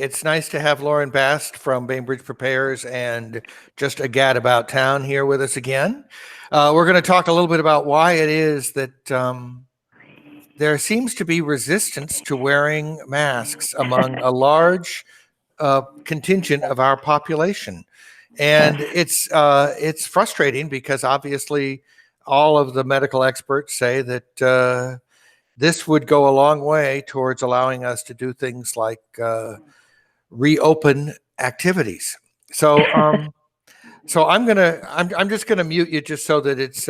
It's nice to have Loren Bast from Bainbridge Prepares and just a gad about town here with us again. We're going to talk a little bit about why it is that there seems to be resistance to wearing masks among a large contingent of our population. And it's frustrating because obviously all of the medical experts say that this would go a long way towards allowing us to do things like reopen activities. So I'm just gonna mute you just so that it's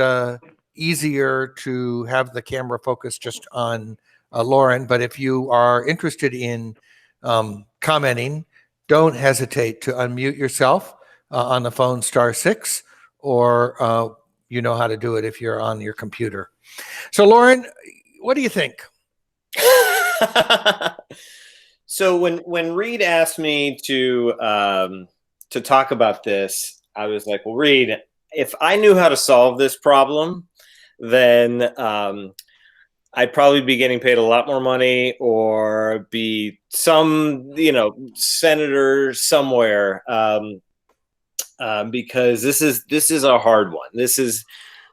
easier to have the camera focus just on Loren. But if you are interested in commenting, don't hesitate to unmute yourself on the phone *6, or you know how to do it if you're on your computer. So Loren, what do you think? So when Reed asked me to talk about this, I was like, well, Reed, if I knew how to solve this problem, then I'd probably be getting paid a lot more money or be some, senator somewhere, because this is a hard one. This is,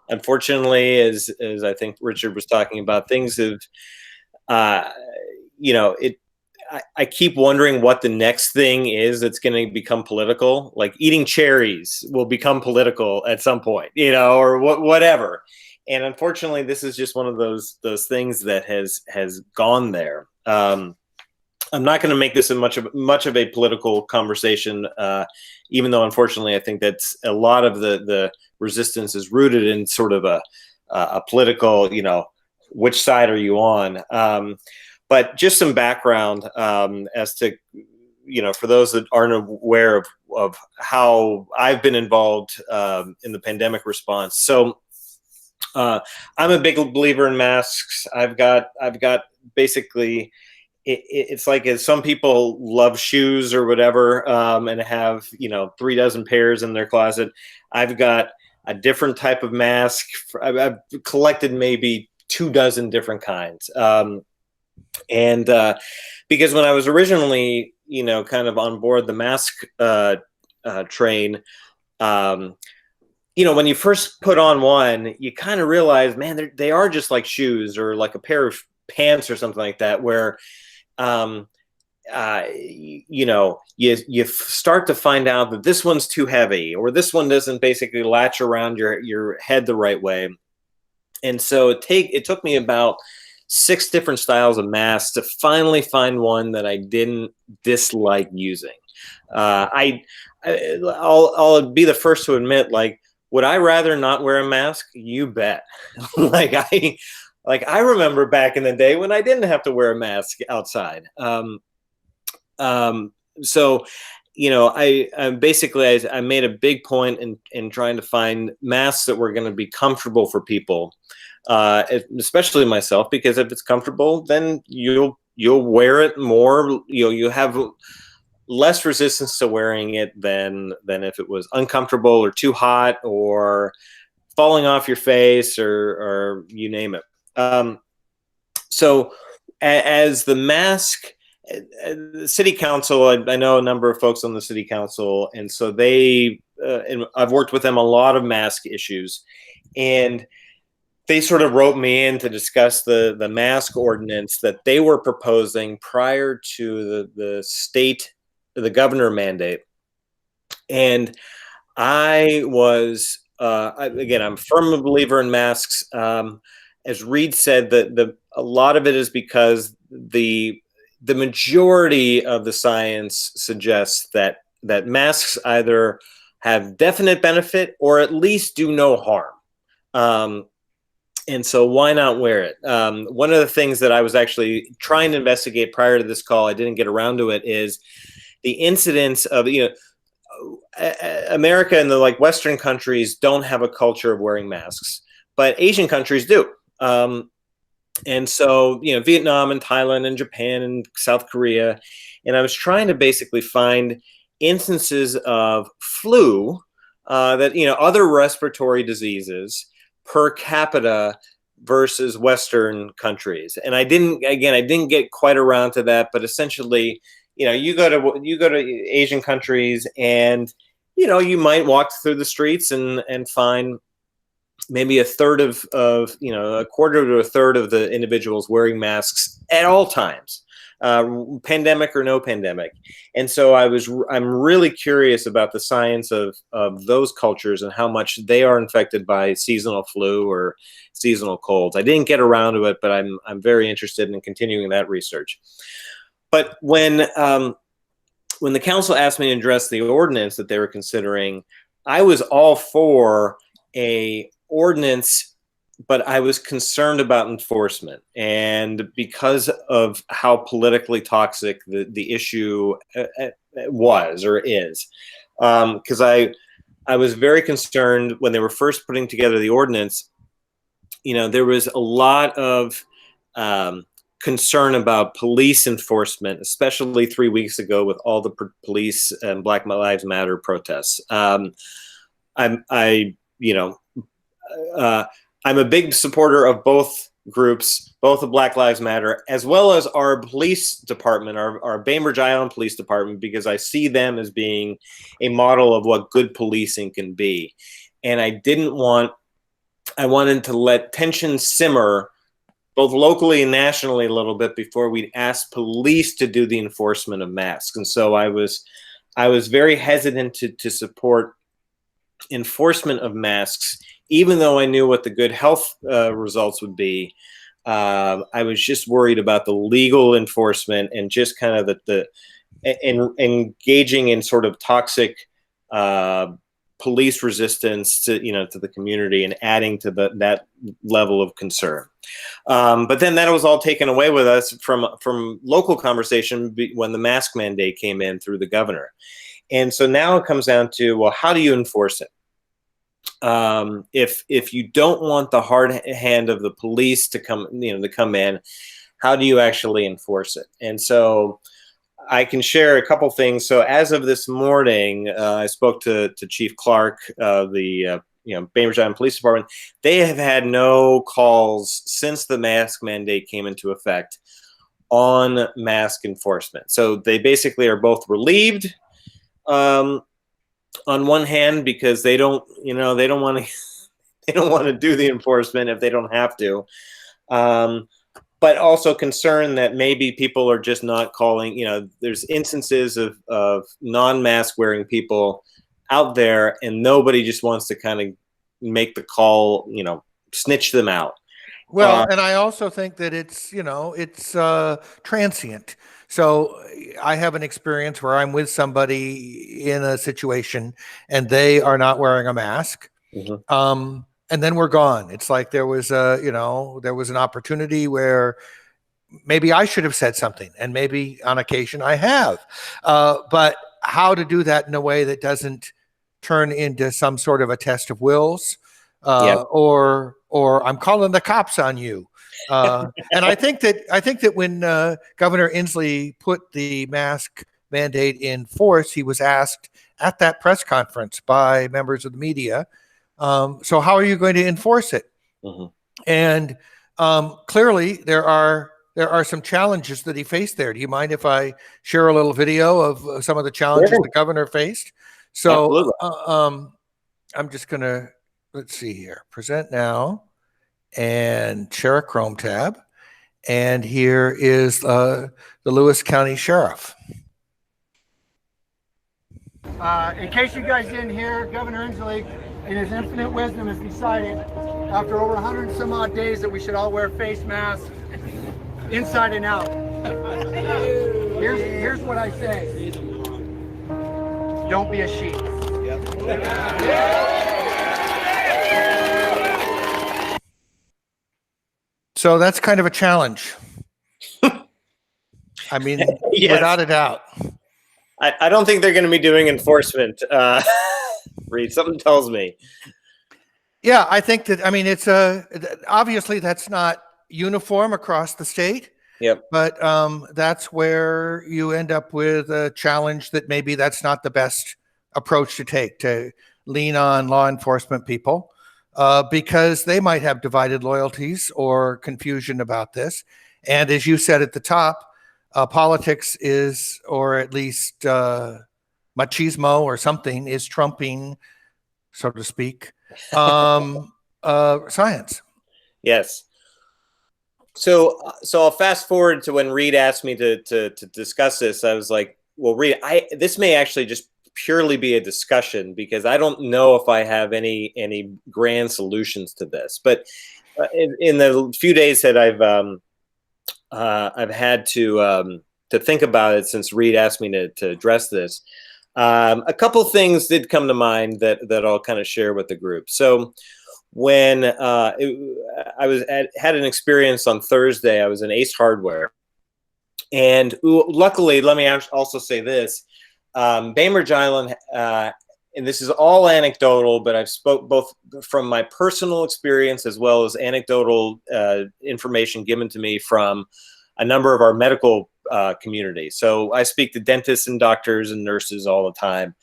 unfortunately, as I think Richard was talking about, things have, I keep wondering what the next thing is that's going to become political. Like eating cherries will become political at some point, or whatever. And unfortunately, this is just one of those things that has gone there. I'm not going to make this much of a political conversation, even though unfortunately I think that's a lot of the resistance is rooted in sort of a political, which side are you on? But just some background as to, for those that aren't aware of how I've been involved in the pandemic response. So I'm a big believer in masks. I've got basically, it's like, as some people love shoes or whatever, and have 3 dozen pairs in their closet. I've got a different type of mask. I've collected maybe 2 dozen different kinds. And because when I was originally, kind of on board the mask train, when you first put on one, you kind of realize, man, they are just like shoes or like a pair of pants or something like that, where, you start to find out that this one's too heavy, or this one doesn't basically latch around your head the right way. And so it took me about 6 different styles of masks to finally find one that I didn't dislike using. I'll be the first to admit, like, would I rather not wear a mask? You bet. I remember back in the day when I didn't have to wear a mask outside. So, I made a big point in trying to find masks that were going to be comfortable for people. Especially myself, because if it's comfortable, then you'll wear it more. You have less resistance to wearing it than if it was uncomfortable or too hot or falling off your face or you name it. So as the mask, the city council, I know a number of folks on the city council, and so and I've worked with them a lot of mask issues, and they sort of wrote me in to discuss the mask ordinance that they were proposing prior to the governor mandate. And I was, again, I'm a firm believer in masks. As Reed said, a lot of it is because the majority of the science suggests that masks either have definite benefit or at least do no harm. And so why not wear it? One of the things that I was actually trying to investigate prior to this call, I didn't get around to it, is the incidence of, America and the Western countries don't have a culture of wearing masks, but Asian countries do. And so, Vietnam and Thailand and Japan and South Korea. And I was trying to basically find instances of flu, other respiratory diseases per capita versus Western countries. And I didn't get quite around to that, but essentially, you go to Asian countries, and you might walk through the streets and find maybe a quarter to a third of the individuals wearing masks at all times, pandemic or no pandemic. And so I'm really curious about the science of those cultures and how much they are infected by seasonal flu or seasonal colds. I didn't get around to it, but I'm very interested in continuing that research. But when the council asked me to address the ordinance that they were considering, I was all for a ordinance, but I was concerned about enforcement. And because of how politically toxic the issue was or is, because I was very concerned when they were first putting together the ordinance. There was a lot of concern about police enforcement, especially 3 weeks ago with all the police and Black Lives Matter protests. I'm a big supporter of both groups, both the Black Lives Matter as well as our police department, our Bainbridge Island Police Department, because I see them as being a model of what good policing can be. And I wanted to let tension simmer both locally and nationally a little bit before we'd ask police to do the enforcement of masks. And so I was very hesitant to support enforcement of masks, even though I knew what the good health results would be. I was just worried about the legal enforcement and just kind of engaging in sort of toxic police resistance to the community and adding to that level of concern. But then that was all taken away with us from local conversation when the mask mandate came in through the governor. And so now it comes down to, well, how do you enforce it? If you don't want the hard hand of the police to come in, how do you actually enforce it? And so I can share a couple things. So as of this morning, I spoke to Chief Clark, the Bainbridge Island Police Department. They have had no calls since the mask mandate came into effect on mask enforcement. So they basically are both relieved. On one hand, because they don't want to do the enforcement if they don't have to. But also concerned that maybe people are just not calling. There's instances of non-mask wearing people out there, and nobody just wants to kind of make the call, snitch them out. Well, and I also think that it's transient. So I have an experience where I'm with somebody in a situation and they are not wearing a mask. Mm-hmm. And then we're gone. It's like there was an opportunity where maybe I should have said something, and maybe on occasion I have. But how to do that in a way that doesn't turn into some sort of a test of wills, or I'm calling the cops on you. And I think that when Governor Inslee put the mask mandate in force, he was asked at that press conference by members of the media, so how are you going to enforce it? Mm-hmm. And clearly there are some challenges that he faced there. Do you mind if I share a little video of some of the challenges the governor faced? So I'm just going to, let's see here, present now and share a Chrome tab. And here is the Lewis County Sheriff. In case you guys didn't hear, Governor Inslee, in his infinite wisdom, has decided after over 100 and some odd days that we should all wear face masks inside and out. Here's what I say. Don't be a sheep. So that's kind of a challenge. I mean, yes. Without a doubt. I don't think they're going to be doing enforcement. Reed, something tells me. Yeah, I think that, it's obviously that's not uniform across the state. Yep. But that's where you end up with a challenge that maybe that's not the best approach to take, to lean on law enforcement people, because they might have divided loyalties or confusion about this. And as you said at the top, politics is, or at least machismo or something, is trumping, so to speak, science. Yes. So I'll fast forward to when Reed asked me to discuss this. I was like, well, Reed, this may actually just purely be a discussion, because I don't know if I have any grand solutions to this. But in the few days that I've had to think about it since Reed asked me to address this, a couple things did come to mind that I'll kind of share with the group. So when had an experience on Thursday, I was in Ace Hardware, and luckily, let me also say this: Bainbridge Island, and this is all anecdotal, but I've spoke both from my personal experience as well as anecdotal information given to me from a number of our medical community. So I speak to dentists and doctors and nurses all the time,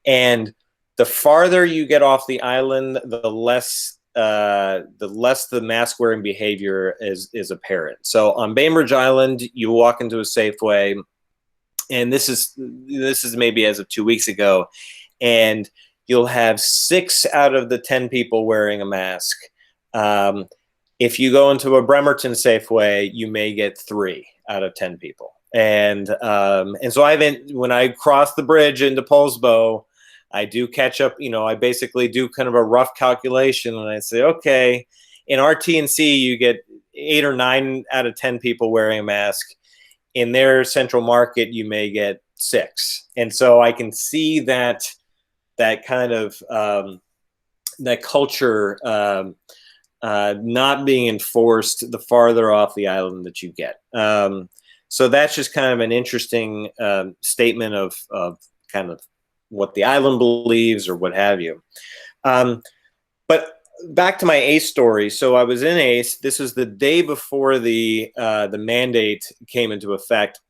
and the farther you get off the island, the less the mask wearing behavior is apparent. So on Bainbridge Island, you walk into a Safeway, and this is maybe as of 2 weeks ago, and you'll have 6 out of the 10 people wearing a mask. If you go into a Bremerton Safeway, you may get 3 out of 10 people. And so when I cross the bridge into Poulsbo, I do catch up. I basically do kind of a rough calculation, and I say, okay, in RT&C, you get 8 or 9 out of 10 people wearing a mask. In their central market, you may get 6. And so I can see that kind of that culture not being enforced the farther off the island that you get. So that's just kind of an interesting statement of kind of what the island believes or what have you. But back to my ACE story. So I was in ACE. This was the day before the mandate came into effect.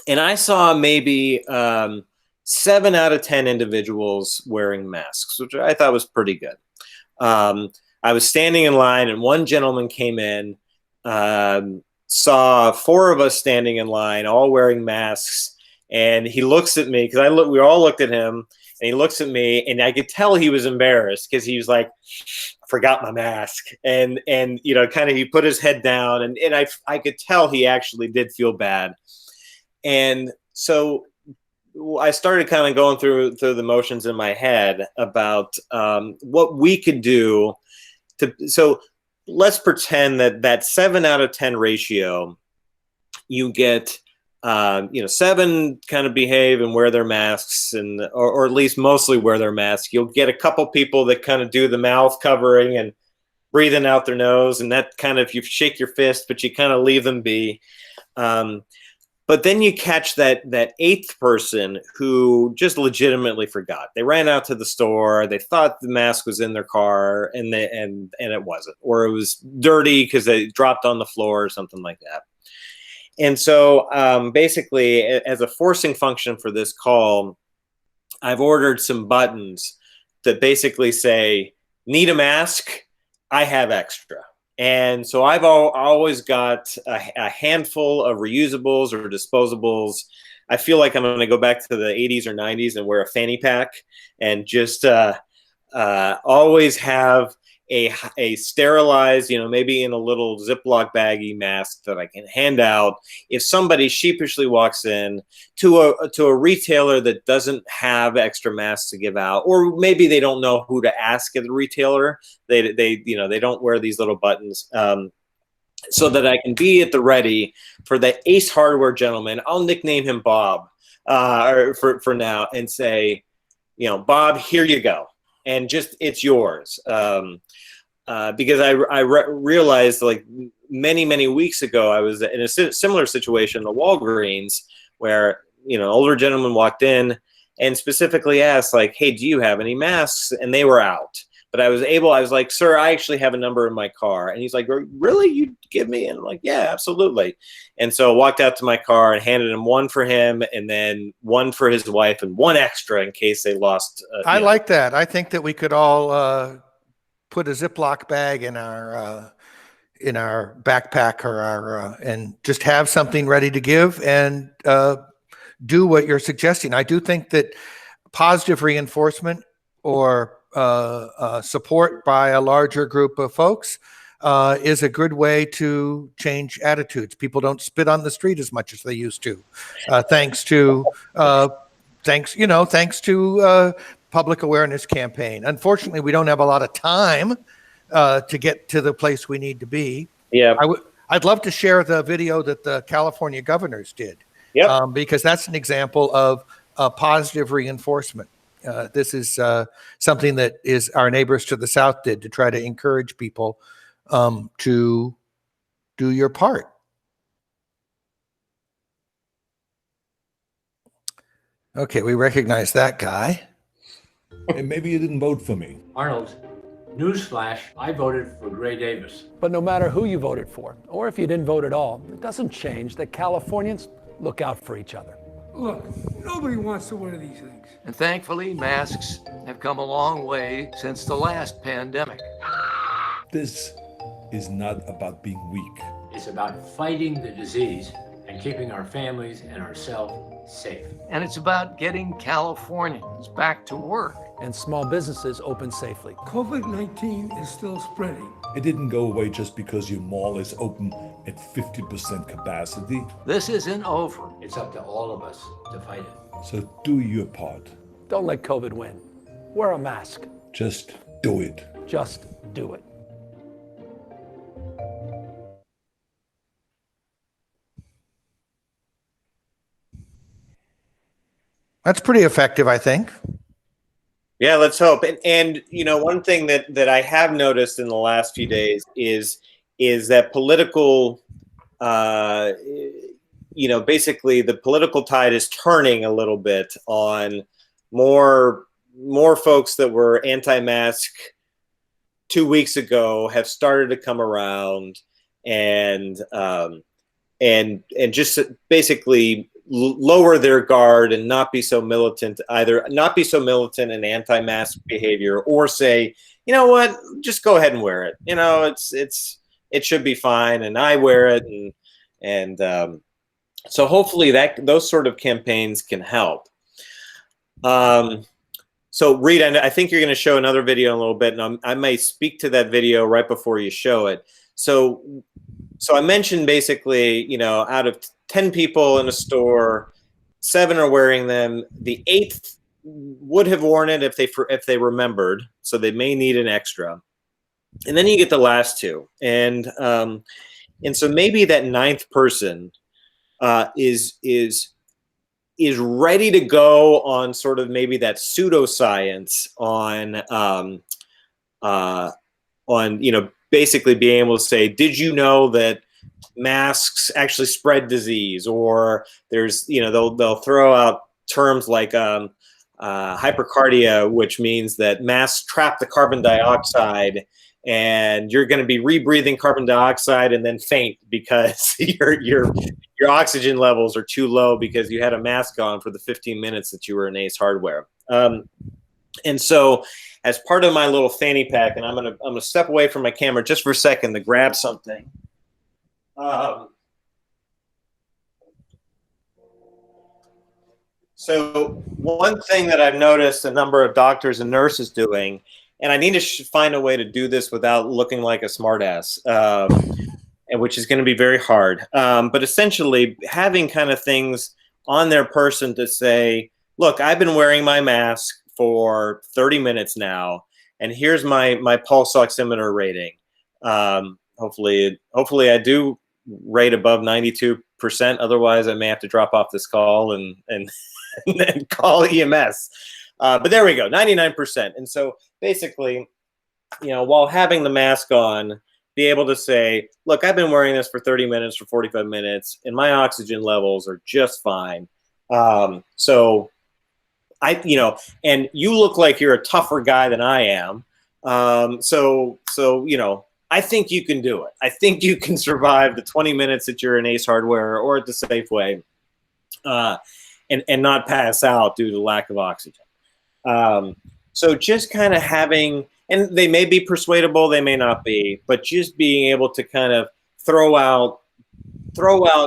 And I saw maybe 7 out of 10 individuals wearing masks, which I thought was pretty good. I was standing in line, and one gentleman came in, saw 4 of us standing in line, all wearing masks. And he looks at me, because we all looked at him, and he looks at me, and I could tell he was embarrassed, because he was like, I forgot my mask. And kind of he put his head down, and I could tell he actually did feel bad. And so I started kind of going through the motions in my head about what we could do so let's pretend that 7 out of 10 ratio, you get 7 kind of behave and wear their masks, or at least mostly wear their mask. You'll get a couple people that kind of do the mouth covering and breathing out their nose, and that kind of, you shake your fist, but you kind of leave them be. But then you catch that 8th person who just legitimately forgot. They ran out to the store. They thought the mask was in their car, and it wasn't, or it was dirty because they dropped on the floor or something like that. And so basically, as a forcing function for this call, I've ordered some buttons that basically say, need a mask? I have extra. And so I've always got a handful of reusables or disposables. I feel like I'm going to go back to the 80s or 90s and wear a fanny pack, and just always have a sterilized, maybe in a little Ziploc baggy mask that I can hand out if somebody sheepishly walks in to a retailer that doesn't have extra masks to give out, or maybe they don't know who to ask at the retailer. They don't wear these little buttons, so that I can be at the ready for the Ace Hardware gentleman. I'll nickname him Bob for now, and say, Bob, here you go. And just, it's yours. Because I realized, like, many weeks ago, I was in a similar situation in the Walgreens where, an older gentleman walked in and specifically asked, like, hey, do you have any masks? And they were out. But I was like, sir, I actually have a number in my car. And he's like, really? You give me? And I'm like, yeah, absolutely. And so I walked out to my car and handed him one for him, and then one for his wife, and one extra in case they lost. I like that. I think that we could all put a Ziploc bag in our in our backpack or our and just have something ready to give and do what you're suggesting. I do think that positive reinforcement or support by a larger group of folks is a good way to change attitudes. People don't spit on the street as much as they used to, thanks to public awareness campaign. Unfortunately, we don't have a lot of time to get to the place we need to be. Yeah. I'd love to share the video that the California governors did, because that's an example of positive reinforcement. This is something that is our neighbors to the south did to try to encourage people to do your part. Okay, we recognize that guy. And maybe you didn't vote for me. Arnolds Newsflash, I voted for Gray Davis. But no matter who you voted for, or if you didn't vote at all, it doesn't change that Californians look out for each other. Look, nobody wants to wear these things. And thankfully, masks have come a long way since the last pandemic. This is not about being weak. It's about fighting the disease and keeping our families and ourselves safe. And it's about getting Californians back to work. And small businesses open safely. COVID-19 is still spreading. It didn't go away just because your mall is open at 50% capacity. This isn't over. It's up to all of us to fight it. So do your part. Don't let COVID win. Wear a mask. Just do it. Just do it. That's pretty effective, I think. Yeah, let's hope. And you know, one thing that I have noticed in the last few days is that political, basically the political tide is turning a little bit on more folks that were anti-mask 2 weeks ago have started to come around and just basically lower their guard and not be so militant, either not be so militant in anti-mask behavior, or say, you know what, just go ahead and wear it. You know, it should be fine, and I wear it, and so hopefully those sort of campaigns can help. So Reed, I think you're going to show another video in a little bit, and I may speak to that video right before you show it. So I mentioned basically, you know, out of 10 people in a store, 7 are wearing them. The 8th would have worn it if they remembered, so they may need an extra. And then you get the last 2, and so maybe that 9th person is ready to go on sort of maybe that pseudoscience on you know, basically being able to say, did you know that masks actually spread disease? Or there's, you know, they'll throw out terms like hypercardia, which means that masks trap the carbon dioxide, and you're going to be rebreathing carbon dioxide and then faint because your oxygen levels are too low because you had a mask on for the 15 minutes that you were in Ace Hardware. And so, as part of my little fanny pack, and I'm gonna step away from my camera just for a second to grab something. So one thing that I've noticed a number of doctors and nurses doing, and I need to find a way to do this without looking like a smartass, and which is going to be very hard. But essentially having kind of things on their person to say, look, I've been wearing my mask for 30 minutes now, and here's my pulse oximeter rating. Hopefully I do rate above 92%. Otherwise, I may have to drop off this call and call EMS. But there we go, 99%. And so basically, you know, while having the mask on, be able to say, look, I've been wearing this for 30 minutes, for 45 minutes, and my oxygen levels are just fine. So you know, and you look like you're a tougher guy than I am. So, you know, I think you can do it. I think you can survive the 20 minutes that you're in Ace Hardware or at the Safeway, and not pass out due to lack of oxygen. So just kind of having and they may be persuadable, they may not be, but just being able to kind of throw out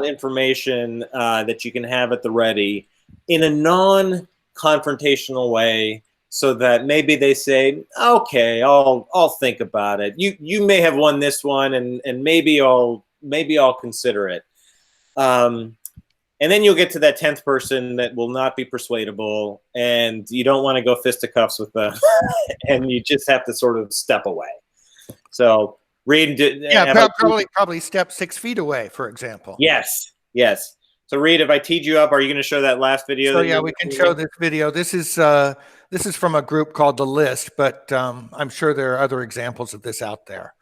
information that you can have at the ready in a non-confrontational way, so that maybe they say, okay, I'll think about it. You may have won this one, and maybe I'll consider it. And then you'll get to that 10th person that will not be persuadable, and you don't want to go fisticuffs with them, and you just have to sort of step away. So Reed, probably step 6 feet away, for example. Yes. So Reed, if I teed you up, are you going to show that last video? So yeah, we can show this video. This is from a group called The List, but I'm sure there are other examples of this out there.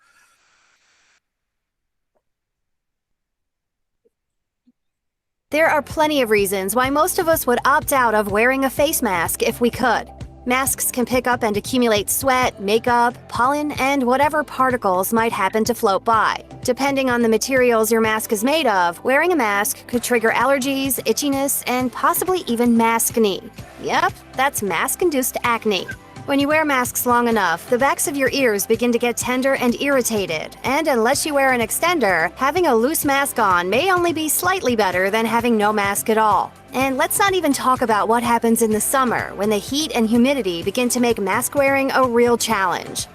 There are plenty of reasons why most of us would opt out of wearing a face mask if we could. Masks can pick up and accumulate sweat, makeup, pollen, and whatever particles might happen to float by. Depending on the materials your mask is made of, wearing a mask could trigger allergies, itchiness, and possibly even maskne. Yep, that's mask-induced acne. When you wear masks long enough, the backs of your ears begin to get tender and irritated, and unless you wear an extender, having a loose mask on may only be slightly better than having no mask at all. And let's not even talk about what happens in the summer when the heat and humidity begin to make mask wearing a real challenge.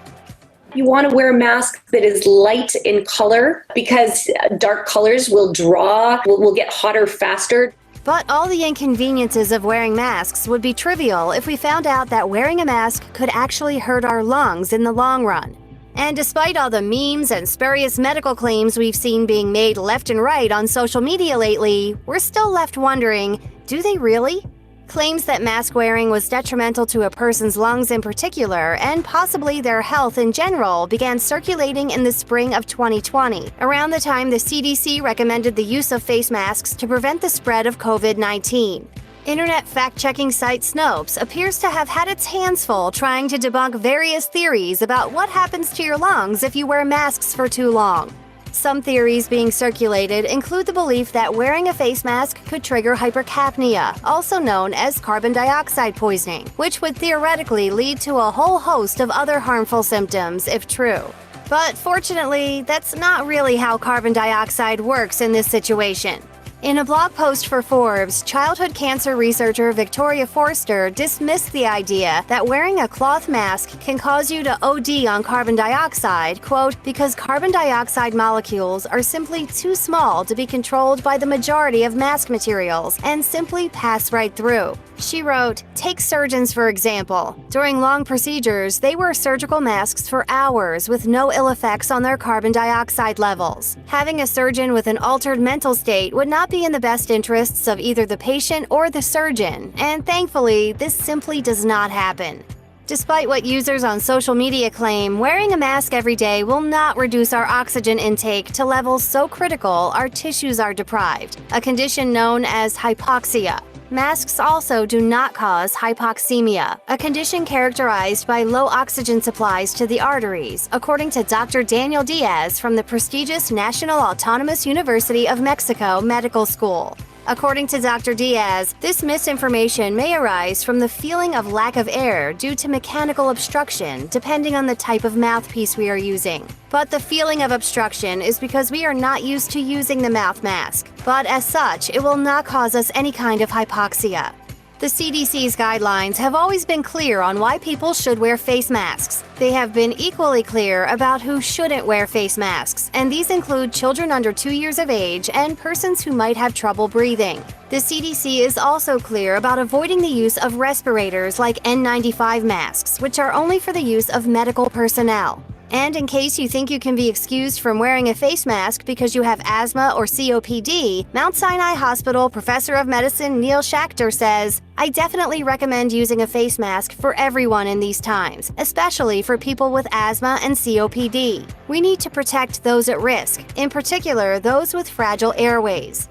You want to wear a mask that is light in color because dark colors will get hotter faster. But all the inconveniences of wearing masks would be trivial if we found out that wearing a mask could actually hurt our lungs in the long run. And despite all the memes and spurious medical claims we've seen being made left and right on social media lately, we're still left wondering, do they really? Claims that mask wearing was detrimental to a person's lungs in particular, and possibly their health in general, began circulating in the spring of 2020, around the time the CDC recommended the use of face masks to prevent the spread of COVID-19. Internet fact-checking site Snopes appears to have had its hands full trying to debunk various theories about what happens to your lungs if you wear masks for too long. Some theories being circulated include the belief that wearing a face mask could trigger hypercapnia, also known as carbon dioxide poisoning, which would theoretically lead to a whole host of other harmful symptoms if true. But fortunately, that's not really how carbon dioxide works in this situation. In a blog post for Forbes, childhood cancer researcher Victoria Forster dismissed the idea that wearing a cloth mask can cause you to OD on carbon dioxide, quote, because carbon dioxide molecules are simply too small to be controlled by the majority of mask materials and simply pass right through. She wrote, take surgeons for example. During long procedures, they wear surgical masks for hours with no ill effects on their carbon dioxide levels. Having a surgeon with an altered mental state would not be in the best interests of either the patient or the surgeon, and thankfully, this simply does not happen. Despite what users on social media claim, wearing a mask every day will not reduce our oxygen intake to levels so critical our tissues are deprived, a condition known as hypoxia. Masks also do not cause hypoxemia, a condition characterized by low oxygen supplies to the arteries, according to Dr. Daniel Diaz from the prestigious National Autonomous University of Mexico Medical School. According to Dr. Diaz, this misinformation may arise from the feeling of lack of air due to mechanical obstruction, depending on the type of mouthpiece we are using. But the feeling of obstruction is because we are not used to using the mouth mask. But as such, it will not cause us any kind of hypoxia. The CDC's guidelines have always been clear on why people should wear face masks. They have been equally clear about who shouldn't wear face masks, and these include children under 2 years of age and persons who might have trouble breathing. The CDC is also clear about avoiding the use of respirators like N95 masks, which are only for the use of medical personnel. And in case you think you can be excused from wearing a face mask because you have asthma or COPD, Mount Sinai Hospital Professor of Medicine Neil Schachter says, I definitely recommend using a face mask for everyone in these times, especially for people with asthma and COPD. We need to protect those at risk, in particular those with fragile airways.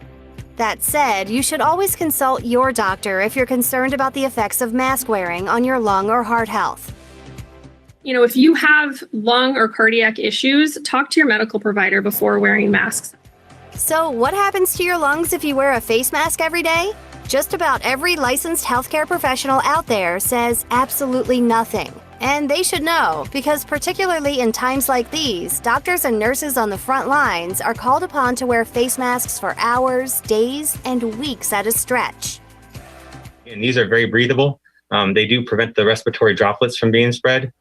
That said, you should always consult your doctor if you're concerned about the effects of mask wearing on your lung or heart health. You know, if you have lung or cardiac issues, talk to your medical provider before wearing masks. So what happens to your lungs if you wear a face mask every day? Just about every licensed healthcare professional out there says absolutely nothing. And they should know, because particularly in times like these, doctors and nurses on the front lines are called upon to wear face masks for hours, days, and weeks at a stretch. And these are very breathable. They do prevent the respiratory droplets from being spread.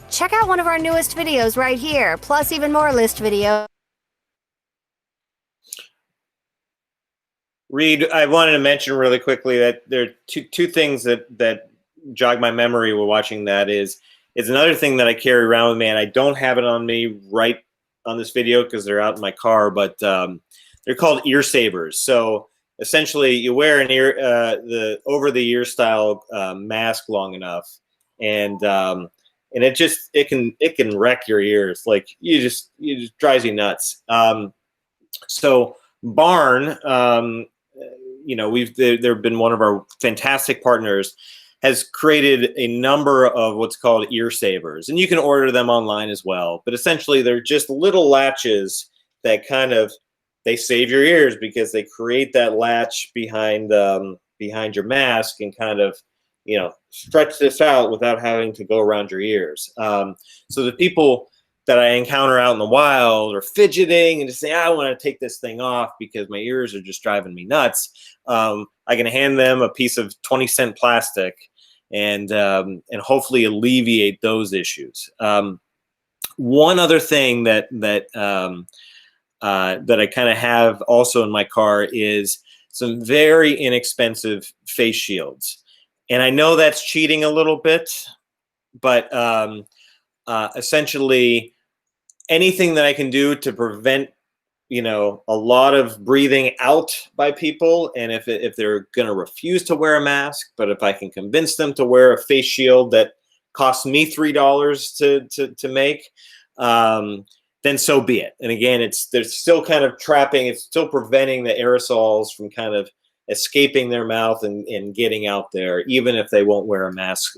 Check out one of our newest videos right here, plus even more list videos. Reed, I wanted to mention really quickly that there are two things that jog my memory while watching that. Is another thing that I carry around with me, and I don't have it on me right on this video because they're out in my car, but they're called ear savers. So essentially you wear an ear, the over the ear style mask long enough, and it can wreck your ears. Like it just drives you nuts. So Barn, they've been one of our fantastic partners, has created a number of what's called ear savers, and you can order them online as well. But essentially, they're just little latches that they save your ears because they create that latch behind your mask and stretch this out without having to go around your ears. So the people that I encounter out in the wild are fidgeting and just saying, I want to take this thing off because my ears are just driving me nuts. I can hand them a piece of 20-cent plastic and hopefully alleviate those issues. One other thing that I kind of have also in my car is some very inexpensive face shields. And I know that's cheating a little bit, but essentially anything that I can do to prevent, a lot of breathing out by people. And if they're going to refuse to wear a mask, but if I can convince them to wear a face shield that costs me $3 to make, then so be it. And again, they're still kind of trapping, it's still preventing the aerosols from kind of escaping their mouth and getting out there, even if they won't wear a mask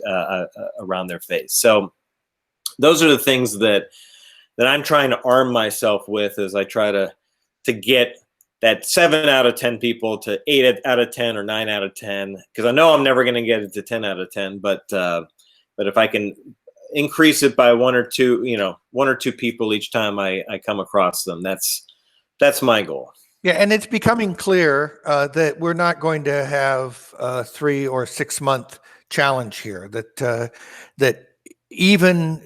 around their face. So those are the things that I'm trying to arm myself with as I try to get that 7 out of 10 people to 8 out of 10 or 9 out of 10, because I know I'm never going to get it to 10 out of 10, but if I can increase it by one or two people each time I come across them, that's my goal. Yeah, and it's becoming clear that we're not going to have a 3 or 6 month challenge here. That even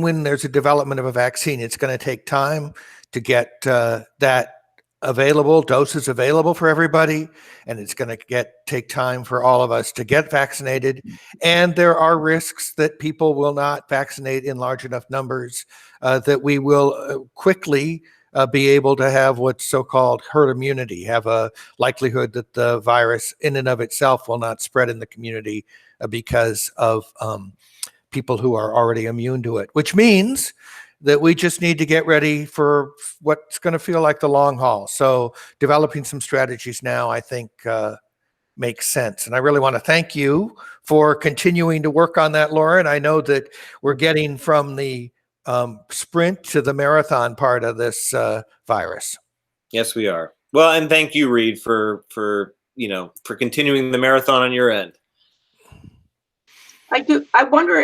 when there's a development of a vaccine, it's going to take time to get that doses available for everybody, and it's going to take time for all of us to get vaccinated. And there are risks that people will not vaccinate in large enough numbers that we will quickly be able to have what's so-called herd immunity, have a likelihood that the virus in and of itself will not spread in the community because of people who are already immune to it, which means that we just need to get ready for what's going to feel like the long haul. So developing some strategies now, I think, makes sense. And I really want to thank you for continuing to work on that, Loren. I know that we're getting from the sprint to the marathon part of this virus. Yes, we are. Well, and thank you, Reed, for continuing the marathon on your end. I wonder